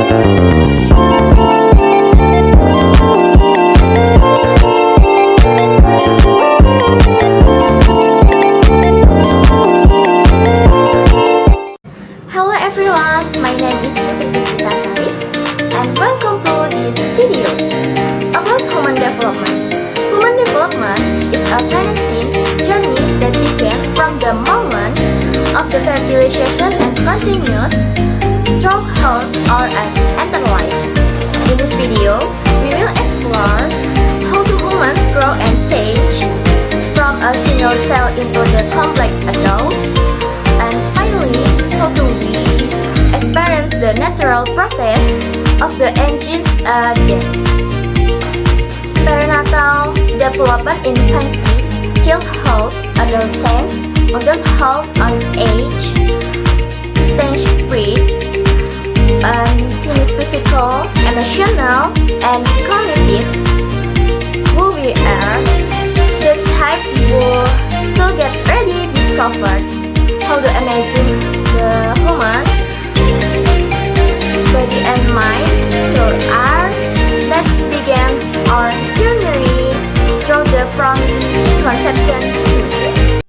Hello everyone, my name is Putri Puspita Sari and welcome to this video about human development. Human development is a fascinating journey that begins from the moment of the fertilization and continues throughout our entire life. In this video, we will explore how do humans grow and change from a single cell into the complex adult, and finally, how do we experience the natural process of the aging death. Prenatal development, infancy, childhood, adolescence, adulthood, and age, stage pre, and teenage physical, emotional, and cognitive. Who we are, that's how we so get ready discovered how the amazing the human body and mind through art. Let's begin our journey through the from conception to death.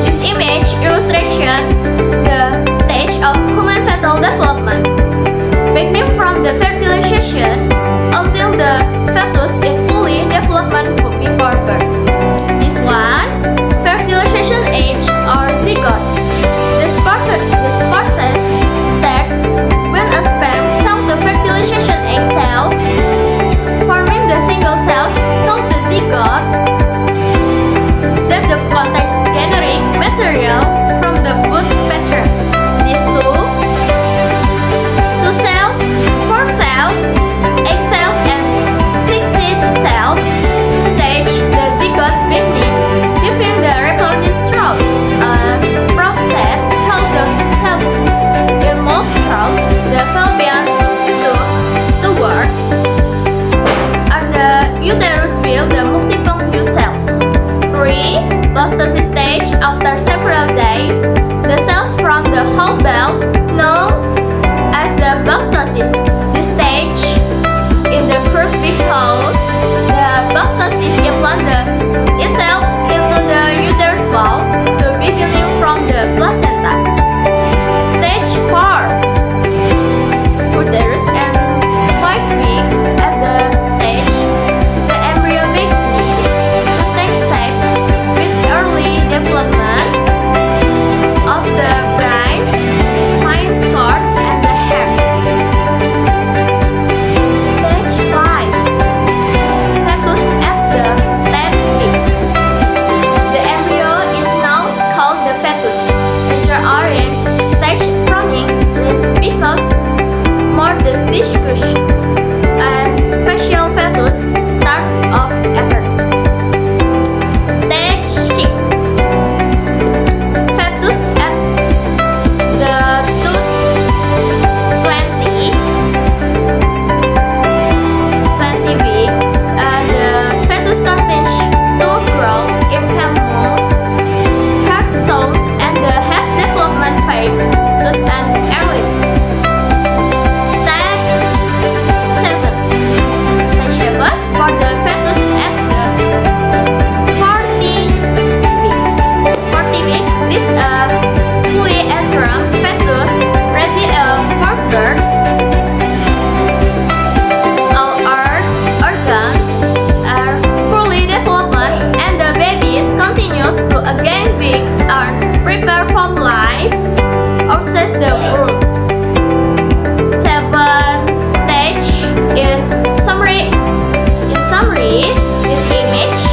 This image illustration the stage of human fetal development, beginning from the fertilization until the fetus is fully development before birth. This one, fertilization age or zygote. This process starts when a sperm cell to fertilization egg cells, forming the single cells called the zygote that contains genetic material from the both patrons. These two cells, 4 cells, 8 cells, and 16 cells stage the zygote beginning, giving the reproductive through a process called the cell moves through the fallopian tubes towards and the uterus will the multiple new cells. 3. Blastocyst stage. After several days, the cells from the whole ball known as the blastocyst. This stage is the first because the blastocyst implant itself into the uterus wall to beginning from the placenta. Stage 4. Uterus and 5 weeks at the stage, the embryo begins to take sex with early development of the brains, spinal cord, and the hair. Stage 5. Fetus at the 10 weeks. The embryo is now called the fetus. Major orange stage forming limbs because more the discus and facial fetus starts off appear. Stage 6. Fetus at the 20 weeks and the fetus continues to grow. It can move, heart sounds, and the has development phase to an early. Stage 7. For the fetus at the 40 weeks. 40 weeks, this fully interim fetus ready for birth. All our organs are fully development and the babies continues to again weeks are prepared from life outside the womb. 7 stage. In summary, this image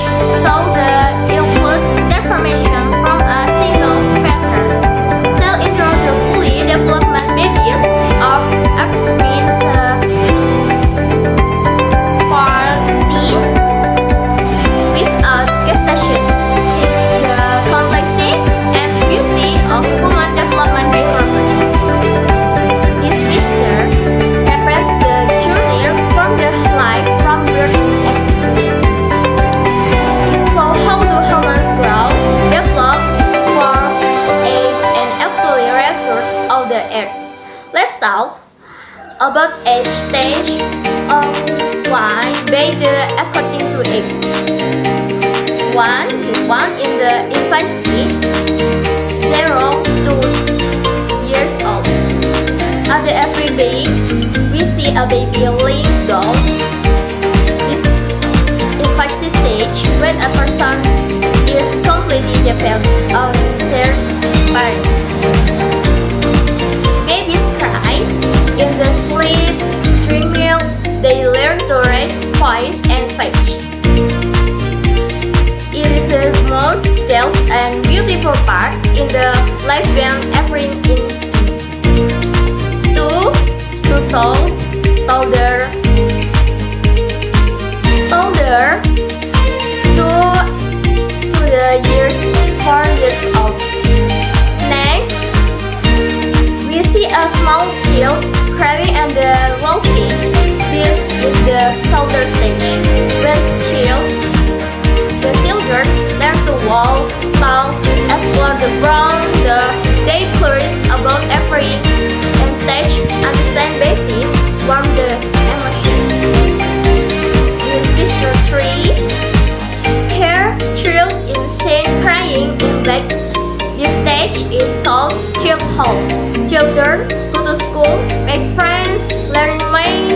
shows the includes deformation from a single fetus cell into the fully development babies of approximately 14 without gestation. It's the complexity and beauty of human development before birth. This picture represents the journey from the life from birth and death. It shows how the humans grow, develop, form, age, and eventually return of the earth. prenatal, about age stage on why bathe according to age. This one in the infancy, 0 to years old. After every baby, we see a baby laying down. This infancy stage when a person is completely dependent on their parents. Babies cry in the sleep, drink milk, they learn to raise voice and speech. It is the most detailed and beautiful part in the life when every toddler to the years 4 years old. Next, we see a small child crying and walking. This is the toddler stage. When the children learn to walk, talk, explore the ground, they curious about every stage, understand basics, warm the emotions. This picture 3. Here, child is seen crying in bags. This stage is called childhood. Children go to school, make friends, learn many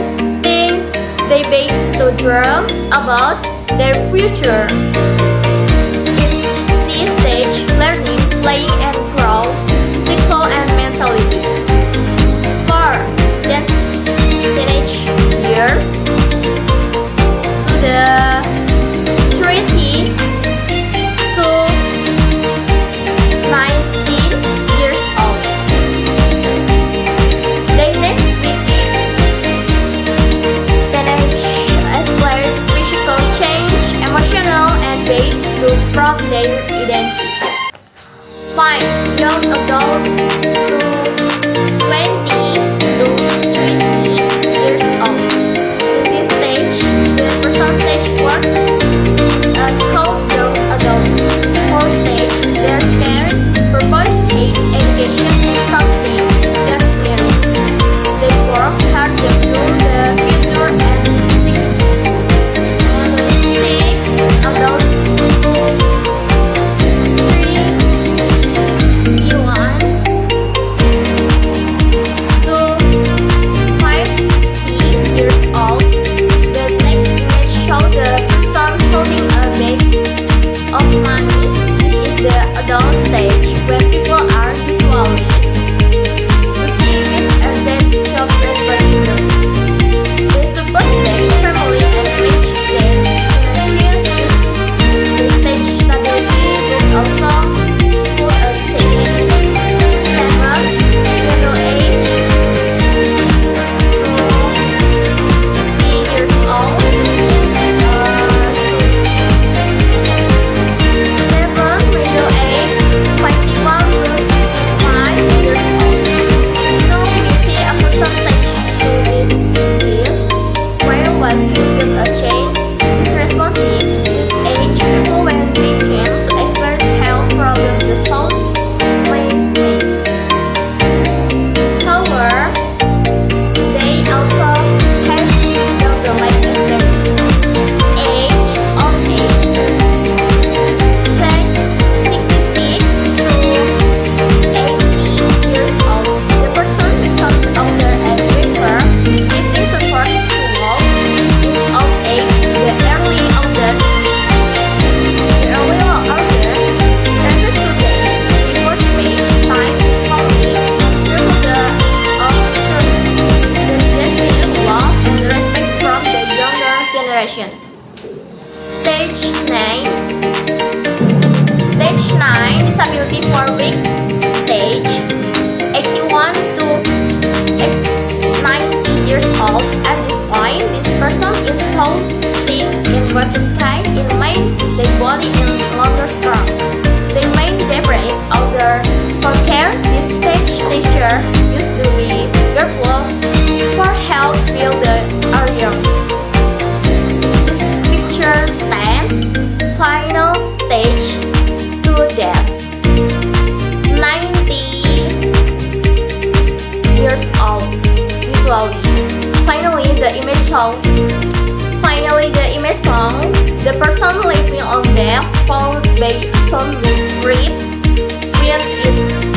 things. They begin to dream about their future. It's C stage, learning, playing and grow, physical and mentally. 4. That's teenage years to the 30 to 19 years old. They next reach teenage explores physical change, emotional and ways to from their identity. 5. Young adults to 20 to 30 years old. In this stage, the person stage 4 is called young adults. 4 stage, their parents, purpose, age, education, and company, their parents. They work hard to build the future and security. 6 adults to 31 to 50 years old. The next image shows the person holding a bag of money. This is the adult stage when people are usually receiving and their job responsibility. They support their family and reach their experience. The stage stability will also full education. 7. Middle age to 60 years old. 7. Middle age 51 to 65 years old. Now we see a person stage to its years, where one will a change is responsive. This age people when begin to experience health problems the soul maintains. However, they also have the life experience. Age of age 66 to 80 years old. The person becomes older and weaker, giving support to walk. Is of age, the early older tended to day before space, time, falling, through the genuine love and respect from the younger generation. Stage 9. Stage 9, disability for weeks. Stage 81 to 90 years old. At this point, this person is called sitting in water sky in main their body in longer strong. They main their brains older. For care, this stage teacher used to be careful for health while they are young. This picture stands final stage to death. 90 years old. So, finally the image shown, the person living on death found with rib. When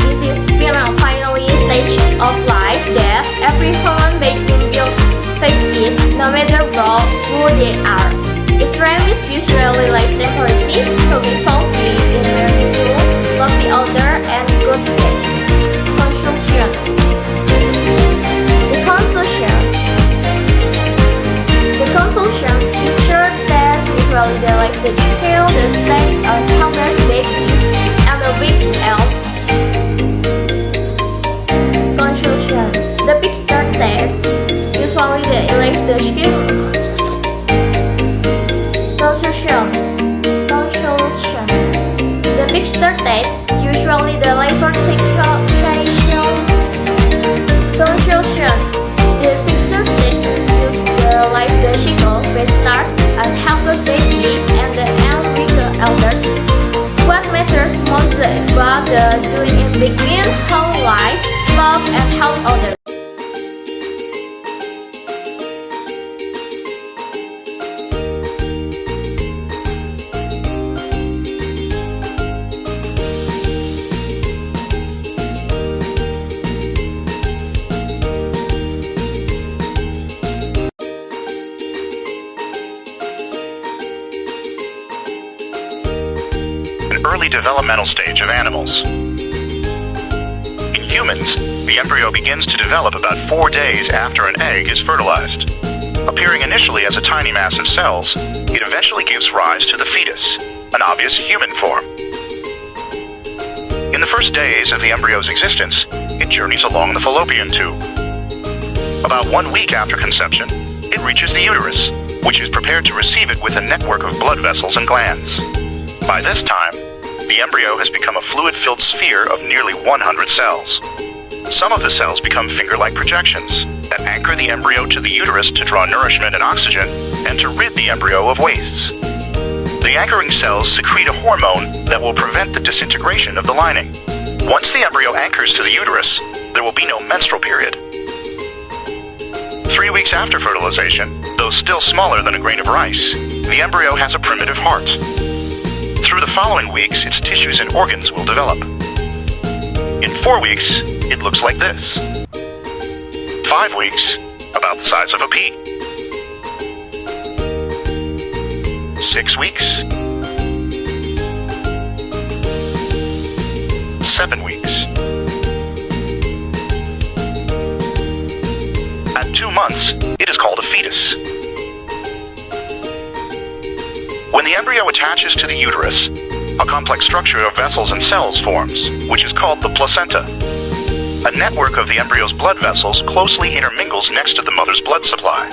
this is finally stage of life, death, every human being will face it, no matter who they are. Its range is usually life temporary, so we shall be in meaningful, lovely older, and good day. Conclusion. The conclusion featured that usually the life that detail the steps of healthy baby and the big else. Conclusion. The picture text usually the elect the skin. Conclusion. The picture text usually the later sexual. Conclusion. The picture text use the life the cycle, which starts at helpless baby and the end with the elders. What matters most about the doing in between whole life, love, and help others. Early developmental stage of animals. In humans, the embryo begins to develop about 4 days after an egg is fertilized. Appearing initially as a tiny mass of cells, it eventually gives rise to the fetus, an obvious human form. In the first days of the embryo's existence, it journeys along the fallopian tube. About 1 week after conception, it reaches the uterus, which is prepared to receive it with a network of blood vessels and glands. By this time, the embryo has become a fluid-filled sphere of nearly 100 cells. Some of the cells become finger-like projections that anchor the embryo to the uterus to draw nourishment and oxygen and to rid the embryo of wastes. The anchoring cells secrete a hormone that will prevent the disintegration of the lining. Once the embryo anchors to the uterus, there will be no menstrual period. 3 weeks after fertilization, though still smaller than a grain of rice, the embryo has a primitive heart. Through the following weeks, its tissues and organs will develop. In 4 weeks, it looks like this. 5 weeks, about the size of a pea. 6 weeks. 7 weeks. At 2 months, it is called a fetus. When the embryo attaches to the uterus, a complex structure of vessels and cells forms, which is called the placenta. A network of the embryo's blood vessels closely intermingles next to the mother's blood supply.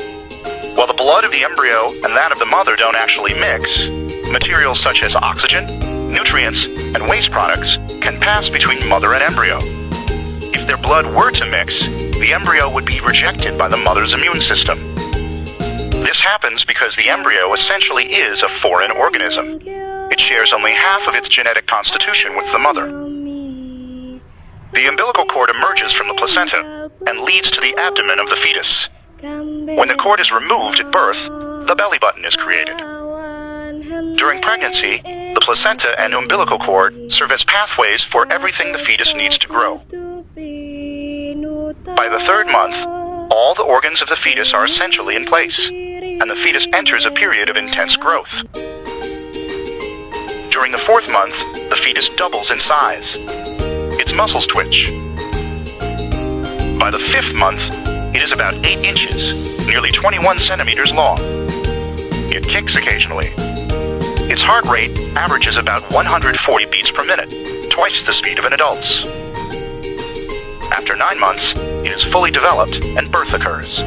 While the blood of the embryo and that of the mother don't actually mix, materials such as oxygen, nutrients, and waste products can pass between mother and embryo. If their blood were to mix, the embryo would be rejected by the mother's immune system. This happens because the embryo essentially is a foreign organism. It shares only half of its genetic constitution with the mother. The umbilical cord emerges from the placenta and leads to the abdomen of the fetus. When the cord is removed at birth, the belly button is created. During pregnancy, the placenta and umbilical cord serve as pathways for everything the fetus needs to grow. By the 3rd month, all the organs of the fetus are essentially in place, and the fetus enters a period of intense growth. During the 4th month, the fetus doubles in size. Its muscles twitch. By the 5th month, it is about 8 inches, nearly 21 centimeters long. It kicks occasionally. Its heart rate averages about 140 beats per minute, twice the speed of an adult's. After 9 months, it is fully developed and birth occurs.